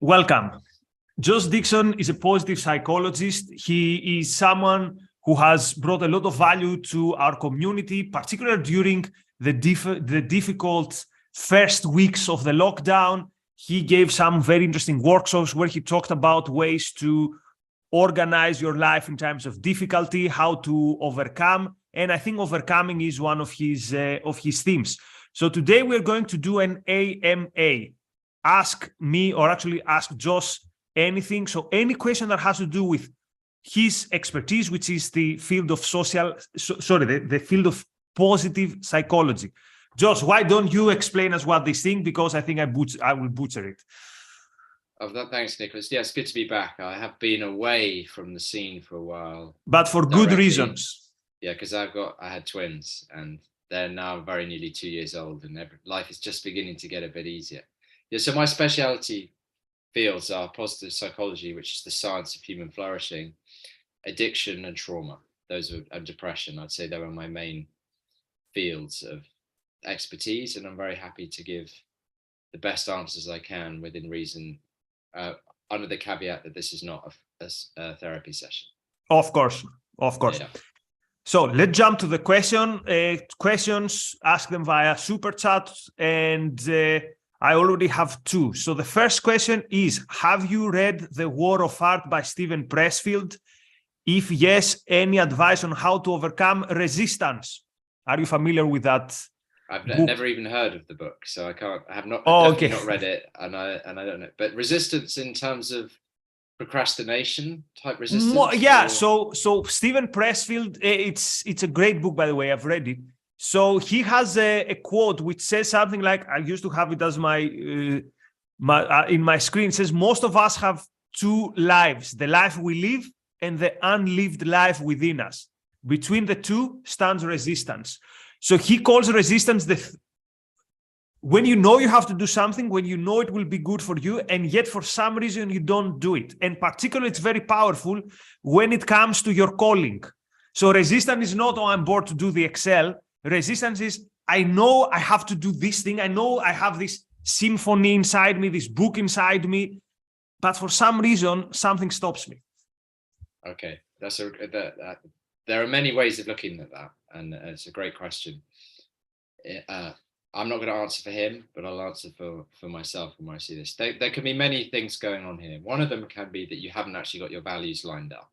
Welcome. Josh Dickson is a positive psychologist. He is someone who has brought a lot of value to our community, particularly during the difficult first weeks of the lockdown. He gave some very interesting workshops where he talked about ways to organize your life in times of difficulty, how to overcome. And I think overcoming is one of his themes. So today we're going to do an AMA. Ask me, or actually ask Josh, anything. So any question that has to do with his expertise, which is the field of the field of positive psychology. Josh, why don't you explain us what this thing? Because I think I will butcher it. Thanks, Nikos. Yeah, it's good to be back. I have been away from the scene for a while, but for good reasons. Yeah, because I had twins, and they're now very nearly 2 years old, and life is just beginning to get a bit easier. Yeah, so my specialty fields are positive psychology, which is the science of human flourishing, addiction and trauma. Those are, and depression. I'd say they are my main fields of expertise, and I'm very happy to give the best answers I can within reason, under the caveat that this is not a therapy session. Of course. Yeah. So let's jump to the question. Questions, ask them via super chat, and I already have two. So the first question is, have you read The War of Art by Steven Pressfield? If yes, any advice on how to overcome resistance? Are you familiar with that? I've never even heard of the book, so I have not read it, and I don't know. But resistance in terms of procrastination type resistance? Yeah, so Steven Pressfield, it's a great book, by the way. I've read it. So he has a quote which says something like, I used to have it as in my screen. It says, most of us have two lives, the life we live and the unlived life within us. Between the two stands resistance. So he calls resistance when you know you have to do something, when you know it will be good for you, and yet for some reason you don't do it. And particularly it's very powerful when it comes to your calling. So resistance is not, oh, I'm bored to do the Excel. Resistance is, I know I have to do this thing. I know I have this symphony inside me, this book inside me, but for some reason, something stops me. Okay, there are many ways of looking at that, and it's a great question. I'm not going to answer for him, but I'll answer for myself when I see this. There can be many things going on here. One of them can be that you haven't actually got your values lined up.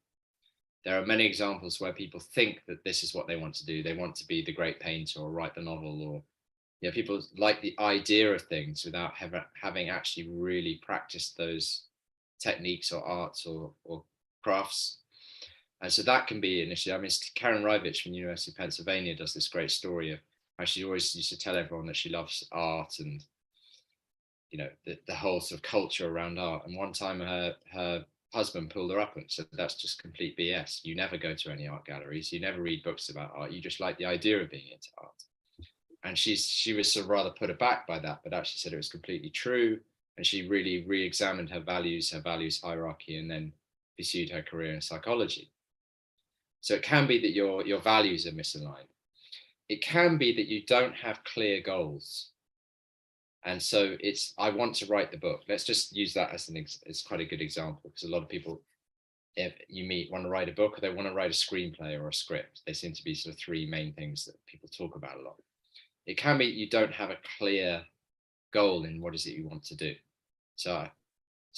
There are many examples where people think that this is what they want to do. They want to be the great painter or write the novel, or people like the idea of things without having actually really practiced those techniques or arts or crafts. And so that can be an issue. I mean, Karen Rivich from the University of Pennsylvania does this great story of how she always used to tell everyone that she loves art and, the whole sort of culture around art. And one time her husband pulled her up and said, that's just complete BS. You never go to any art galleries. You never read books about art. You just like the idea of being into art. And she was sort of rather put aback by that, but actually said it was completely true. And she really re-examined her values hierarchy, and then pursued her career in psychology. So it can be that your values are misaligned. It can be that you don't have clear goals. And so I want to write the book. Let's just use that as quite a good example, because a lot of people, if you meet, want to write a book, or they want to write a screenplay or a script. They seem to be sort of three main things that people talk about a lot. It can be you don't have a clear goal in what is it you want to do. So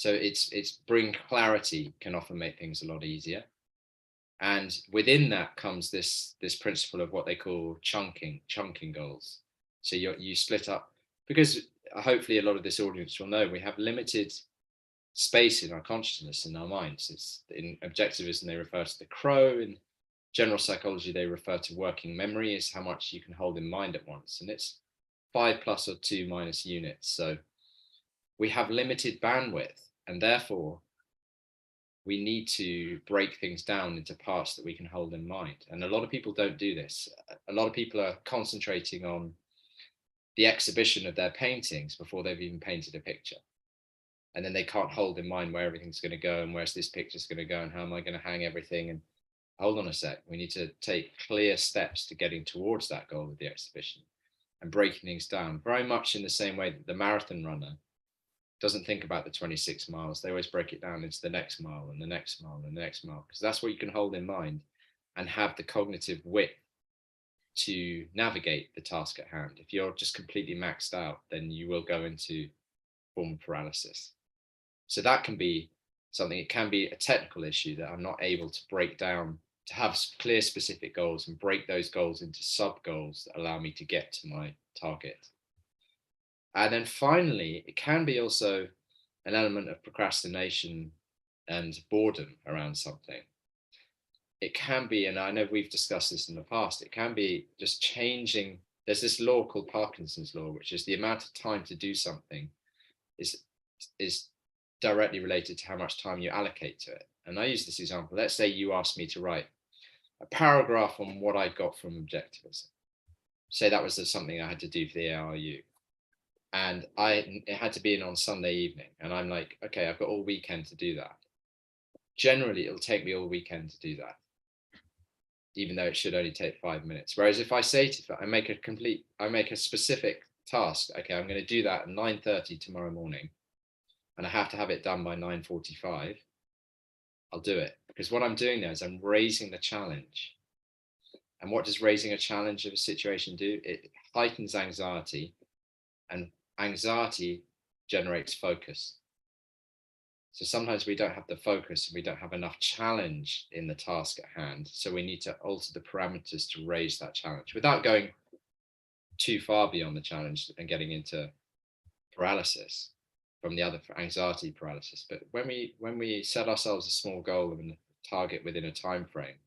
it's bring clarity can often make things a lot easier. And within that comes this principle of what they call chunking goals. So you split up, because hopefully a lot of this audience will know we have limited space in our consciousness, in our minds. In objectivism, they refer to the crow. In general psychology, they refer to working memory as how much you can hold in mind at once. And it's 5 plus or 2 minus units. So we have limited bandwidth, and therefore we need to break things down into parts that we can hold in mind. And a lot of people don't do this. A lot of people are concentrating on the exhibition of their paintings before they've even painted a picture. And then they can't hold in mind where everything's going to go, and where's this picture's going to go, and how am I going to hang everything. And hold on a sec, we need to take clear steps to getting towards that goal of the exhibition and breaking things down, very much in the same way that the marathon runner doesn't think about the 26 miles. They always break it down into the next mile and the next mile and the next mile, because that's what you can hold in mind and have the cognitive width to navigate the task at hand. If you're just completely maxed out, then you will go into form of paralysis. So that can be something. It can be a technical issue that I'm not able to break down, to have clear specific goals and break those goals into sub goals that allow me to get to my target. And then finally, it can be also an element of procrastination and boredom around something. It can be, and I know we've discussed this in the past, it can be just changing. There's this law called Parkinson's law, which is the amount of time to do something is directly related to how much time you allocate to it. And I use this example. Let's say you asked me to write a paragraph on what I got from objectivism. Say that was something I had to do for the ARU. And it had to be in on Sunday evening. And I'm like, okay, I've got all weekend to do that. Generally, it'll take me all weekend to do that, even though it should only take 5 minutes. Whereas if I say I make a specific task, okay, I'm going to do that at 9:30 tomorrow morning, and I have to have it done by 9:45, I'll do it. Because what I'm doing there is I'm raising the challenge. And what does raising a challenge of a situation do? It heightens anxiety, and anxiety generates focus. So sometimes we don't have the focus and we don't have enough challenge in the task at hand. So we need to alter the parameters to raise that challenge without going too far beyond the challenge and getting into paralysis from the other anxiety paralysis. But when we set ourselves a small goal and a target within a time frame,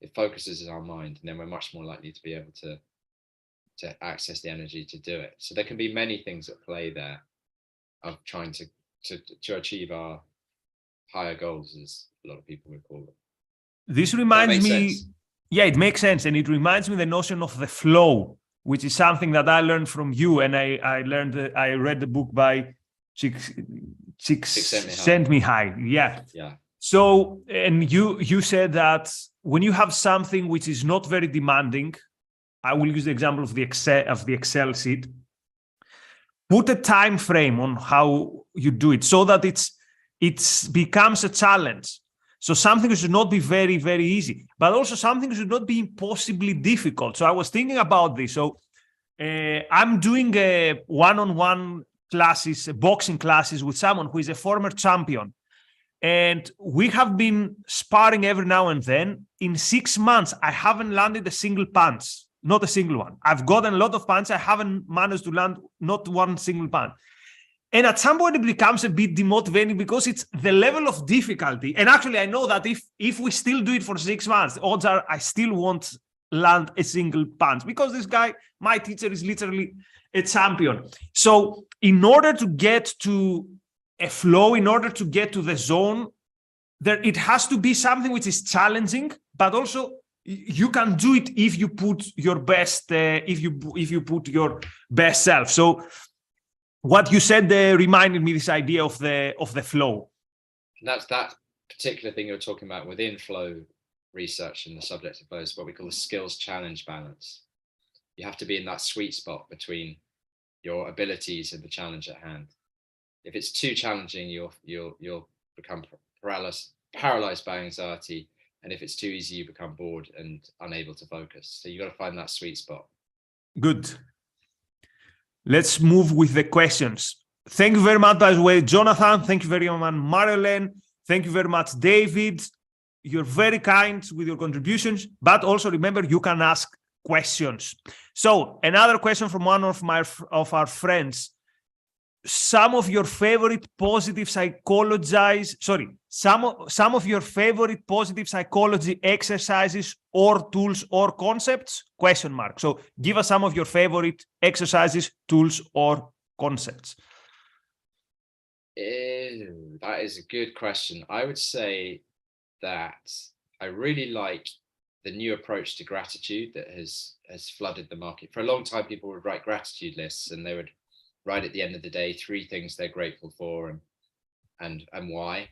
it focuses our mind, and then we're much more likely to be able to access the energy to do it. So there can be many things at play there of trying to achieve our higher goals, as a lot of people would call them. This reminds me, sense? Yeah, it makes sense. And it reminds me the notion of the flow, which is something that I learned from you. And I read the book by Csikszentmihalyi. Yeah. So, and you said that when you have something which is not very demanding, I will use the example of the Excel sheet, put a time frame on how you do it so that it becomes a challenge. So something should not be very, very easy, but also something should not be impossibly difficult. So I was thinking about this. So I'm doing a one-on-one classes, boxing classes with someone who is a former champion. And we have been sparring every now and then. In 6 months, I haven't landed a single punch. Not a single one. I've gotten a lot of punches. I haven't managed to land not one single punch. And at some point, it becomes a bit demotivating because it's the level of difficulty. And actually, I know that if we still do it for 6 months, odds are I still won't land a single punch because this guy, my teacher, is literally a champion. So in order to get to a flow, in order to get to the zone, it has to be something which is challenging, but also you can do it if you put your best, if you put your best self. So what you said reminded me this idea of the flow. And that's that particular thing you're talking about within flow research and the subject of flow is what we call the skills challenge balance. You have to be in that sweet spot between your abilities and the challenge at hand. If it's too challenging, you'll become paralyzed by anxiety. And if it's too easy, you become bored and unable to focus. So you've got to find that sweet spot. Good. Let's move with the questions. Thank you very much, by the way, Jonathan. Thank you very much, Marilyn. Thank you very much, David. You're very kind with your contributions, but also remember, you can ask questions. So another question from one of our friends. Some of your favorite positive some of your favorite positive psychology exercises or tools or concepts? ? So give us some of your favorite exercises, tools, or concepts. That is a good question. I would say that I really like the new approach to gratitude that has flooded the market. For a long time, people would write gratitude lists, and they would write at the end of the day 3 things they're grateful for and why.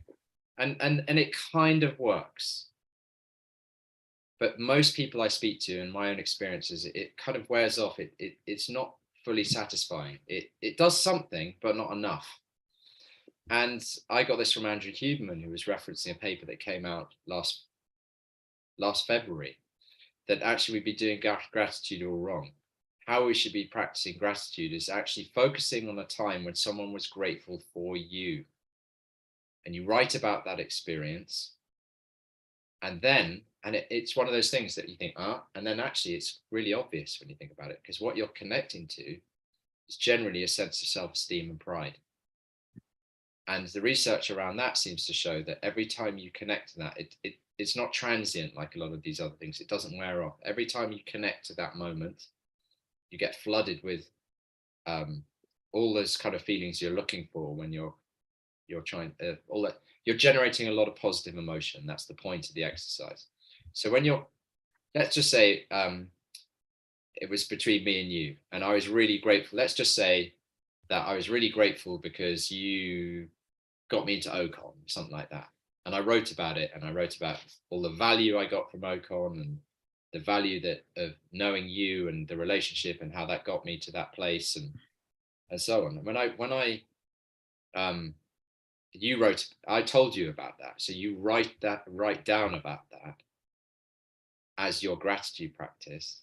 And it kind of works. But most people I speak to, in my own experiences, it kind of wears off. It's not fully satisfying. It does something, but not enough. And I got this from Andrew Huberman, who was referencing a paper that came out last February, that actually we'd be doing gratitude all wrong. How we should be practicing gratitude is actually focusing on a time when someone was grateful for you. And you write about that experience. And then, it's one of those things that you think, and then actually it's really obvious when you think about it, because what you're connecting to is generally a sense of self-esteem and pride. And the research around that seems to show that every time you connect to that, it's not transient like a lot of these other things. It doesn't wear off. Every time you connect to that moment, you get flooded with all those kind of feelings you're looking for when you're trying all that. You're generating a lot of positive emotion. That's the point of the exercise. So when let's just say it was between me and you, and I was really grateful. Let's just say that I was really grateful because you got me into OCON, something like that. And I wrote about it, and I wrote about all the value I got from OCON and the value of knowing you and the relationship and how that got me to that place and so on. I told you about that. So you write down about that as your gratitude practice.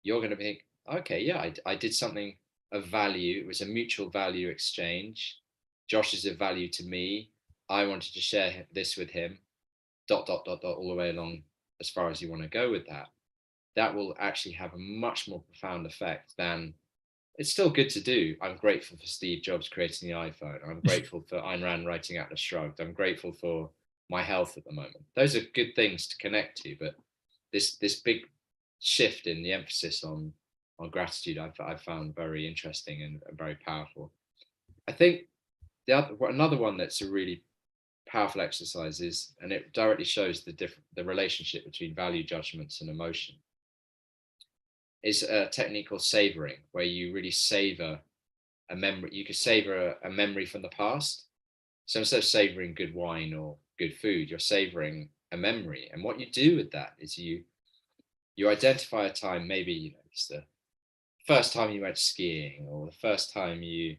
You're going to think, okay, yeah, I did something of value. It was a mutual value exchange. Josh is of value to me. I wanted to share this with him, ... all the way along as far as you want to go with that. That will actually have a much more profound effect than, it's still good to do. I'm grateful for Steve Jobs creating the iPhone. I'm grateful for Ayn Rand writing Atlas Shrugged. I'm grateful for my health at the moment. Those are good things to connect to, but this big shift in the emphasis on gratitude, I found very interesting and very powerful. I think another one that's a really powerful exercise is, and it directly shows the relationship between value judgments and emotion, is a technique called savoring, where you really savor a memory. You could savor a memory from the past. So instead of savoring good wine or good food, you're savoring a memory. And what you do with that is you identify a time, maybe it's the first time you went skiing, or the first time you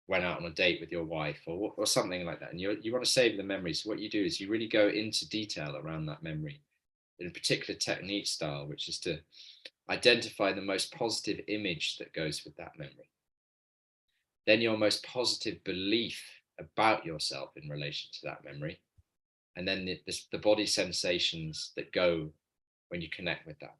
went out on a date with your wife, or something like that. And you want to save the memories. So what you do is you really go into detail around that memory in a particular technique style, which is to identify the most positive image that goes with that memory. Then your most positive belief about yourself in relation to that memory. And then the body sensations that go when you connect with that.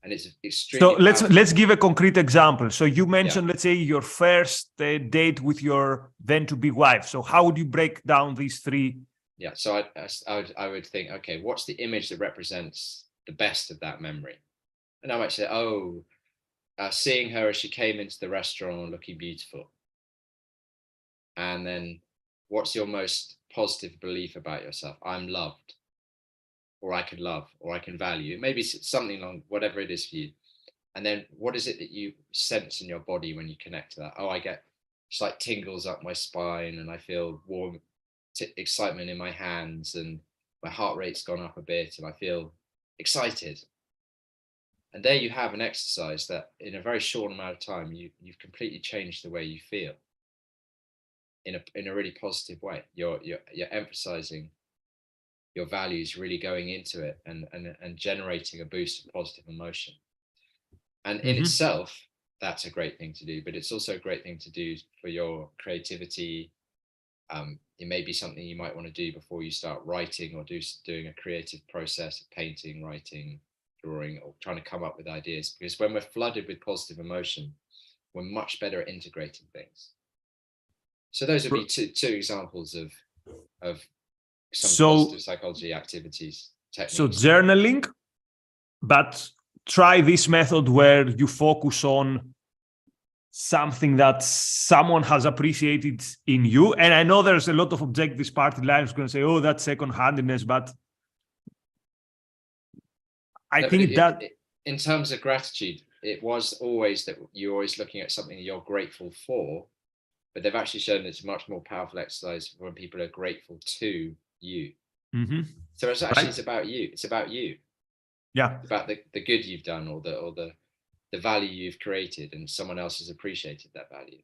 And it's extremely So let's give a concrete example. So you mentioned, Yeah. let's say, your first date with your then-to-be wife. So how would you break down these three? Yeah, so I would think, okay, what's the image that represents the best of that memory? And I might say, seeing her as she came into the restaurant looking beautiful. And then, what's your most positive belief about yourself? I'm loved, or I can love, or I can value. Maybe something along whatever it is for you. And then, what is it that you sense in your body when you connect to that? Oh, I get just like tingles up my spine, and I feel warm excitement in my hands, and my heart rate's gone up a bit, and I feel excited. And there you have an exercise that in a very short amount of time, you've completely changed the way you feel in a really positive way. You're emphasizing your values, really going into it and generating a boost of positive emotion. And in itself, that's a great thing to do, but it's also a great thing to do for your creativity. It may be something you might want to do before you start writing, or doing a creative process of painting, writing, drawing, or trying to come up with ideas. Because when we're flooded with positive emotion, we're much better at integrating things. So those would be two examples of some positive psychology activities, techniques. So journaling, but try this method where you focus on something that someone has appreciated in you. And I know there's a lot of objectivist party lines going to say, oh, that's second-handedness, but I think that in terms of gratitude, it was always that you're always looking at something you're grateful for, but they've actually shown it's a much more powerful exercise when people are grateful to you. So it's actually, it's about you. It's about you. Yeah. It's about the good you've done, or the value you've created, and someone else has appreciated that value.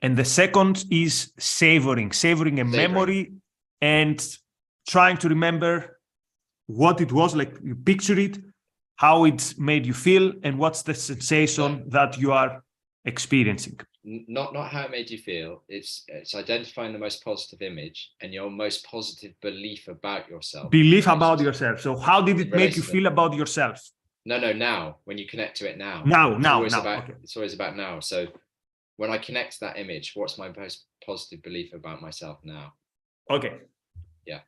And the second is savoring a memory and trying to remember what it was, like you picture it, how it made you feel, and what's the sensation that you are experiencing. Not how it made you feel. It's identifying the most positive image and your most positive belief about yourself. Belief about yourself. So how did it make you feel about yourself? No, now, when you connect to it now. It's always about now. So when I connect to that image, what's my most positive belief about myself now? Okay. Yeah.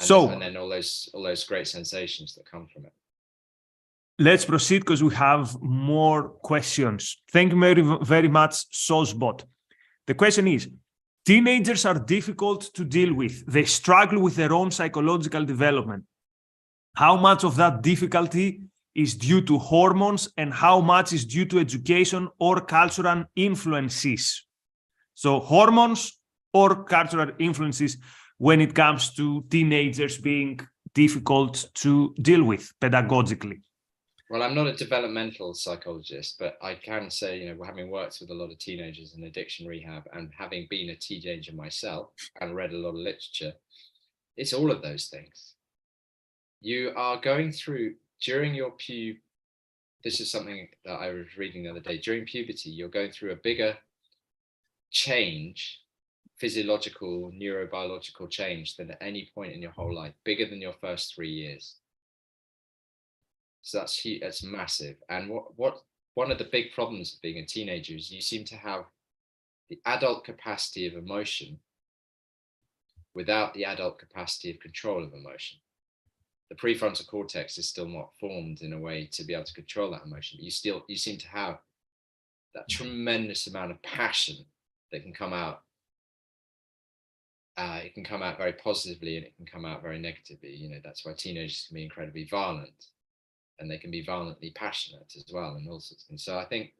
And then all those great sensations that come from it. Let's proceed because we have more questions. Thank you very, very much, Sosbot. The question is, teenagers are difficult to deal with. They struggle with their own psychological development. How much of that difficulty is due to hormones and how much is due to education or cultural influences? So hormones or cultural influences when it comes to teenagers being difficult to deal with pedagogically. Well, I'm not a developmental psychologist, but I can say, having worked with a lot of teenagers in addiction rehab and having been a teenager myself and read a lot of literature, it's all of those things. You are going through, during your this is something that I was reading the other day, during puberty, you're going through a bigger change, physiological, neurobiological change than at any point in your whole life, bigger than your first 3 years. So that's massive. And what one of the big problems of being a teenager is you seem to have the adult capacity of emotion without the adult capacity of control of emotion. The prefrontal cortex is still not formed in a way to be able to control that emotion. But you seem to have that tremendous amount of passion that can come out. It can come out very positively and it can come out very negatively. That's why teenagers can be incredibly violent. And they can be violently passionate as well, and all sorts of things. So I think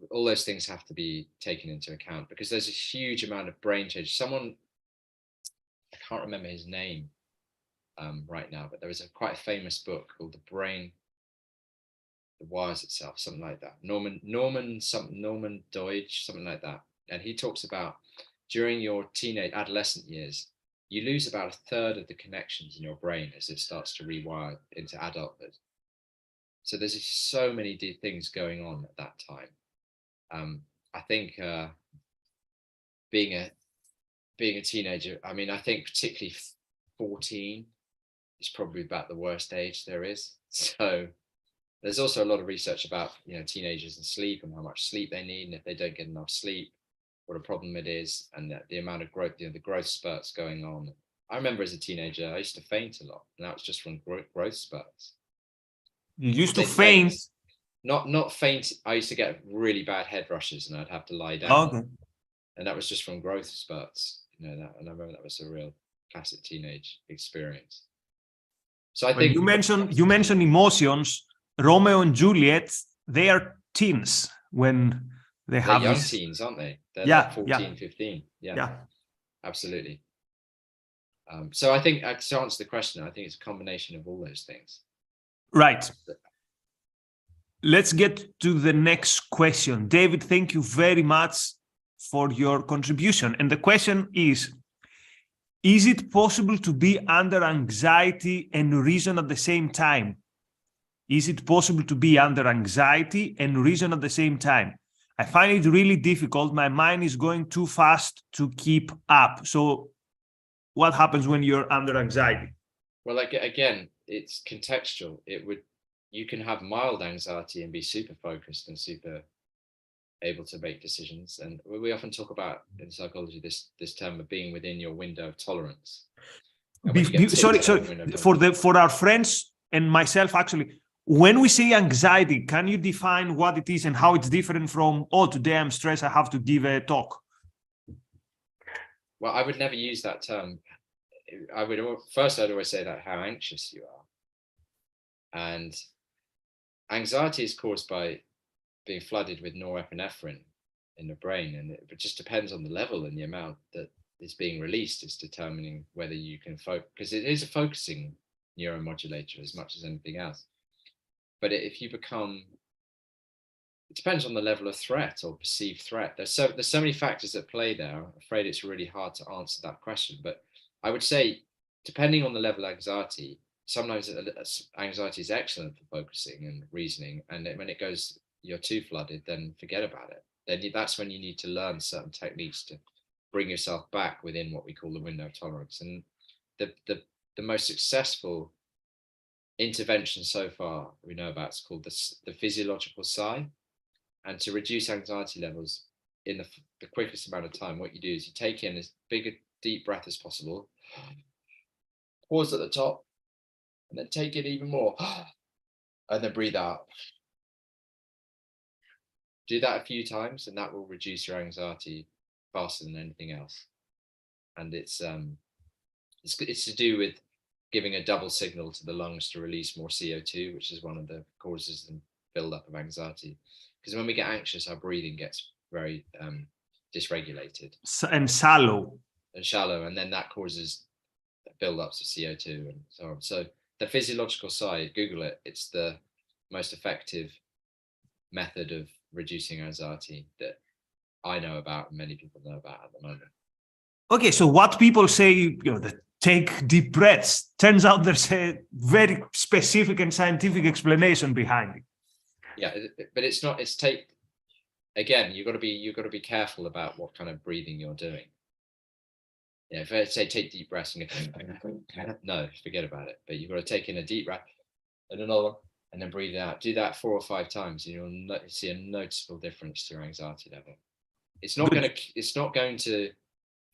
all those things have to be taken into account because there's a huge amount of brain change. Someone, I can't remember his name right now, but there was quite a famous book called The Brain, The Wires Itself, something like that. Norman Deutsch, something like that. And he talks about during your adolescent years, you lose about a third of the connections in your brain as it starts to rewire into adulthood. So there's so many things going on at that time. I think being a teenager, I think particularly 14 is probably about the worst age there is. So there's also a lot of research about teenagers and sleep and how much sleep they need, and if they don't get enough sleep, what a problem it is, and the amount of growth, the growth spurts going on. I remember as a teenager, I used to faint a lot, and that was just from growth spurts. You used to faint? Not faint. I used to get really bad head rushes, and I'd have to lie down. Okay. And that was just from growth spurts. And I remember that was a real classic teenage experience. So I think you mentioned emotions. Romeo and Juliet, they are teens when they're young teens, aren't they? They're like 14, 15. Yeah, absolutely. So I think, to answer the question, I think it's a combination of all those things. Right. Let's get to the next question. David, thank you very much for your contribution. And the question is it possible to be under anxiety and reason at the same time? Is it possible to be under anxiety and reason at the same time? I find it really difficult. My mind is going too fast to keep up. So what happens when you're under anxiety? Well, again, it's contextual. You can have mild anxiety and be super focused and super able to make decisions. And we often talk about in psychology this term of being within your window of tolerance. Sorry, for our friends and myself, actually, when we say anxiety, can you define what it is and how it's different from, today I'm stressed, I have to give a talk? Well, I would never use that term. I'd always say that how anxious you are. And anxiety is caused by being flooded with norepinephrine in the brain. And it just depends on the level and the amount that is being released is determining whether you can focus, because it is a focusing neuromodulator as much as anything else. But if you become it depends on the level of threat or perceived threat. There's so many factors at play there. I'm afraid it's really hard to answer that question. But I would say, depending on the level of anxiety, sometimes anxiety is excellent for focusing and reasoning. And when it goes, you're too flooded, then forget about it. Then that's when you need to learn certain techniques to bring yourself back within what we call the window of tolerance. And the most successful intervention so far we know about is called the physiological sigh. And to reduce anxiety levels in the quickest amount of time, what you do is you take in as big a deep breath as possible, pause at the top, and then take it even more, and then breathe out. Do that a few times, and that will reduce your anxiety faster than anything else. And it's to do with giving a double signal to the lungs to release more CO2, which is one of the causes and build-up of anxiety. Because when we get anxious, our breathing gets very dysregulated and shallow, and then that causes build-ups of CO2 and so on. So the physiological side, Google it. It's the most effective method of reducing anxiety that I know about and many people know about at the moment. Okay, so what people say, that take deep breaths, turns out there's a very specific and scientific explanation behind it. Yeah, but it's not. It's take. Again, you've got to be careful about what kind of breathing you're doing. Yeah, if I say take deep breaths and go, no, forget about it. But you've got to take in a deep breath and another one, and then breathe out. Do that 4 or 5 times, and you'll see a noticeable difference to your anxiety level. It's not going to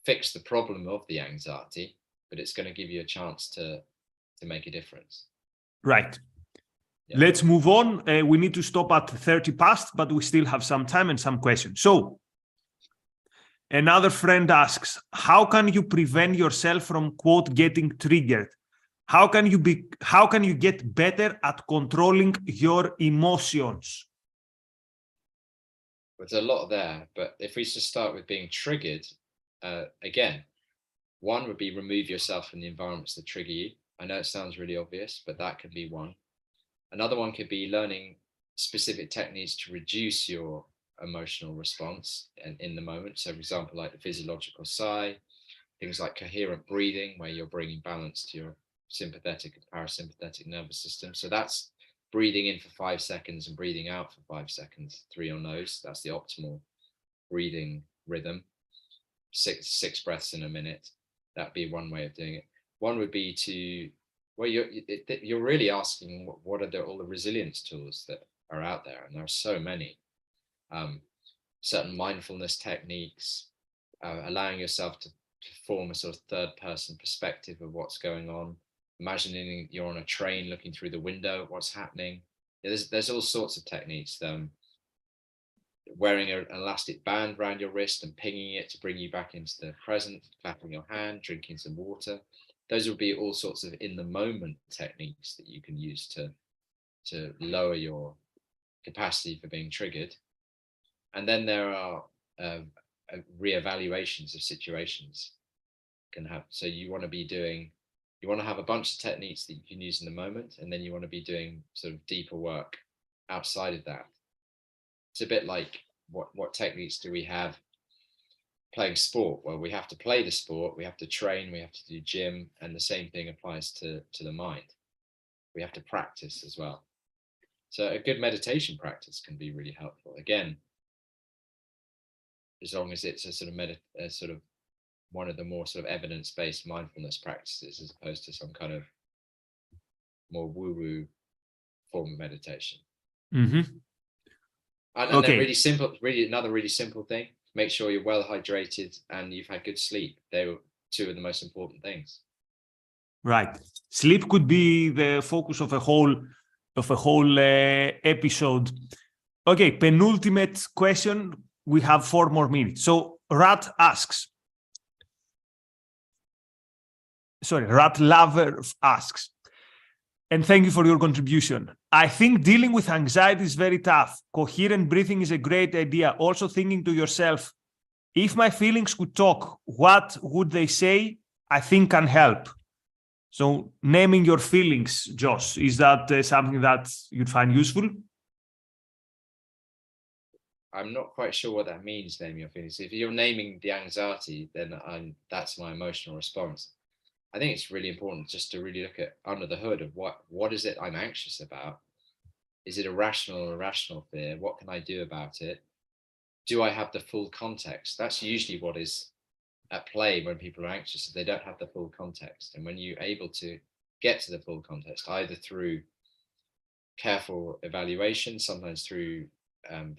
fix the problem of the anxiety, but it's going to give you a chance to make a difference. Right. Yeah. Let's move on. We need to stop at 30 past, but we still have some time and some questions. So another friend asks, how can you prevent yourself from, quote, getting triggered? How can you get better at controlling your emotions? There's a lot there, but if we just start with being triggered, again, one would be remove yourself from the environments that trigger you. I know it sounds really obvious, but that could be one. Another one could be learning specific techniques to reduce your emotional response in the moment. So, for example, like the physiological sigh, things like coherent breathing, where you're bringing balance to your sympathetic and parasympathetic nervous system. So that's breathing in for 5 seconds and breathing out for 5 seconds through your nose. That's the optimal breathing rhythm. Six breaths in a minute. That'd be one way of doing it. One would be to, well, you're really asking what are all the resilience tools that are out there, and there are so many. Certain mindfulness techniques, allowing yourself to form a sort of third-person perspective of what's going on, imagining you're on a train looking through the window, what's happening. There's all sorts of techniques. Wearing an elastic band around your wrist and pinging it to bring you back into the present, clapping your hand, drinking some water. Those would be all sorts of in the moment techniques that you can use to lower your capacity for being triggered. And then there are re-evaluations of situations can have. So you want to have a bunch of techniques that you can use in the moment, and then you want to be doing sort of deeper work outside of that. It's a bit like what techniques do we have playing sport? Well, we have to play the sport, we have to train, we have to do gym, and the same thing applies to the mind. We have to practice as well. So a good meditation practice can be really helpful. Again, as long as it's a sort of one of the more sort of evidence-based mindfulness practices, as opposed to some kind of more woo-woo form of meditation. Mm-hmm. And okay. then another really simple thing, make sure you're well hydrated and you've had good sleep. They were 2 of the most important things. Right. Sleep could be the focus of a whole episode. Okay, penultimate question. We have 4 more minutes. So Rat Lover asks, and thank you for your contribution. I think dealing with anxiety is very tough. Coherent breathing is a great idea. Also thinking to yourself, if my feelings could talk, what would they say? I think can help. So naming your feelings, Josh, is that something that you'd find useful? I'm not quite sure what that means, naming your feelings. If you're naming the anxiety, then that's my emotional response. I think it's really important just to really look at under the hood of what is it I'm anxious about? Is it a rational or irrational fear? What can I do about it? Do I have the full context? That's usually what is at play when people are anxious. They don't have the full context. And when you're able to get to the full context, either through careful evaluation, sometimes through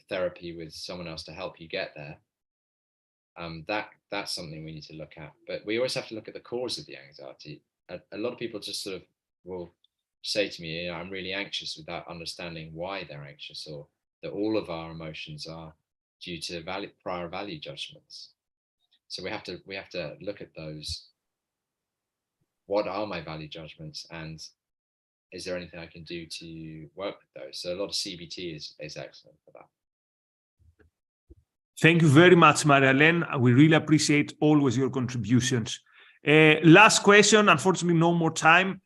therapy with someone else to help you get there, that's something we need to look at. But we always have to look at the cause of the anxiety. A lot of people just sort of will say to me, I'm really anxious, without understanding why they're anxious, or that all of our emotions are due to prior value judgments. So we have to look at those. What are my value judgments, and is there anything I can do to work with those? So a lot of CBT is excellent for that. Thank you very much, Maria-Hélène. We really appreciate always your contributions. Last question, unfortunately, no more time.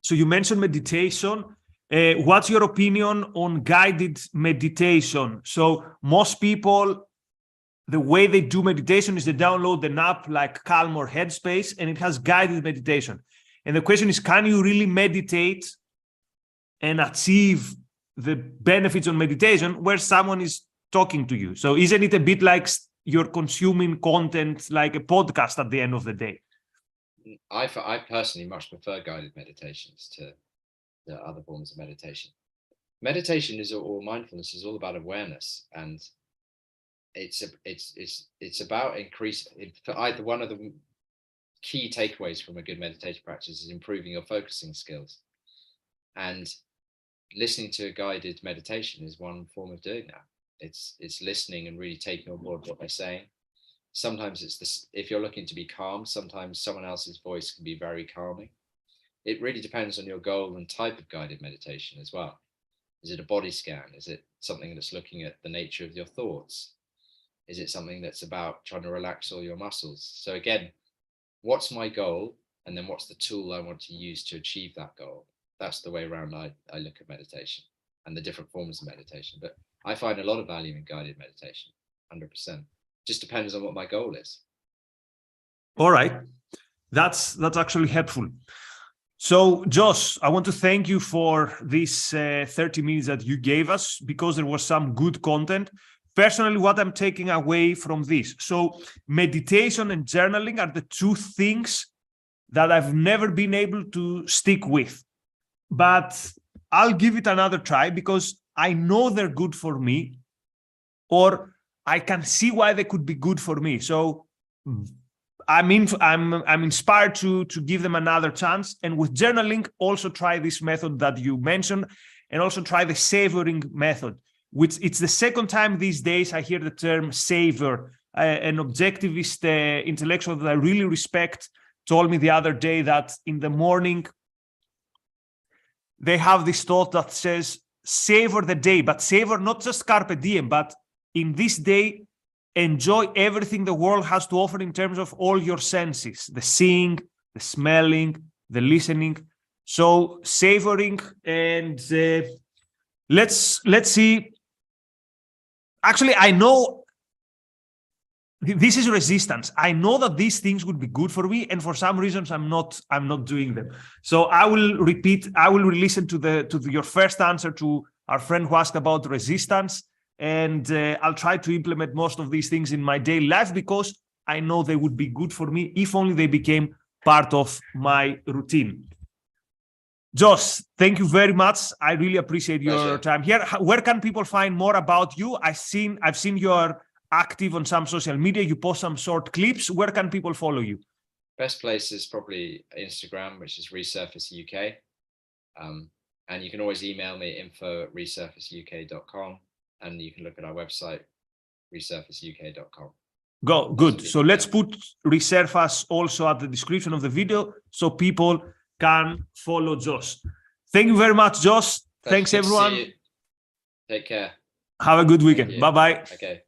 So you mentioned meditation. What's your opinion on guided meditation? So most people, the way they do meditation is they download an app like Calm or Headspace, and it has guided meditation. And the question is, can you really meditate and achieve the benefits of meditation where someone is talking to you? So isn't it a bit like you're consuming content like a podcast at the end of the day? I personally much prefer guided meditations to the other forms of meditation. Meditation or mindfulness is all about awareness, and it's about increasing. Either one of the key takeaways from a good meditation practice is improving your focusing skills, and listening to a guided meditation is one form of doing that. It's listening and really taking on board what they're saying. Sometimes it's this, if you're looking to be calm, sometimes someone else's voice can be very calming. It really depends on your goal and type of guided meditation as well. Is it a body scan? Is it something that's looking at the nature of your thoughts? Is it something that's about trying to relax all your muscles? So again, what's my goal? And then what's the tool I want to use to achieve that goal? That's the way around I look at meditation and the different forms of meditation. But I find a lot of value in guided meditation, 100%. Just depends on what my goal is. All right. That's actually helpful. So, Josh, I want to thank you for this 30 minutes that you gave us, because there was some good content. Personally, what I'm taking away from this. So meditation and journaling are the two things that I've never been able to stick with. But I'll give it another try, because I know they're good for me, or I can see why they could be good for me. So I'm inspired to give them another chance. And with journaling, also try this method that you mentioned, and also try the savoring method, which it's the second time these days I hear the term savor. An objectivist intellectual that I really respect told me the other day that in the morning, they have this thought that says, savor the day, but savor not just carpe diem, but in this day, enjoy everything the world has to offer in terms of all your senses, the seeing, the smelling, the listening. So savoring, and let's see. Actually, I know this is resistance. I know that these things would be good for me, and for some reasons I'm not doing them. So I will listen to your first answer to our friend who asked about resistance, and I'll try to implement most of these things in my daily life, because I know they would be good for me if only they became part of my routine. Josh, thank you very much. I really appreciate your time here. Where can people find more about you? I've seen you're active on some social media. You post some short clips. Where can people follow you? Best place is probably Instagram, which is Resurface UK. And you can always email me, info@resurfaceuk.com. And you can look at our website, resurfaceuk.com. Good. So let's put Resurface also at the description of the video, so people can follow Josh. Thank you very much, Josh. Thanks, everyone. Take care. Have a good weekend. Bye-bye. Okay.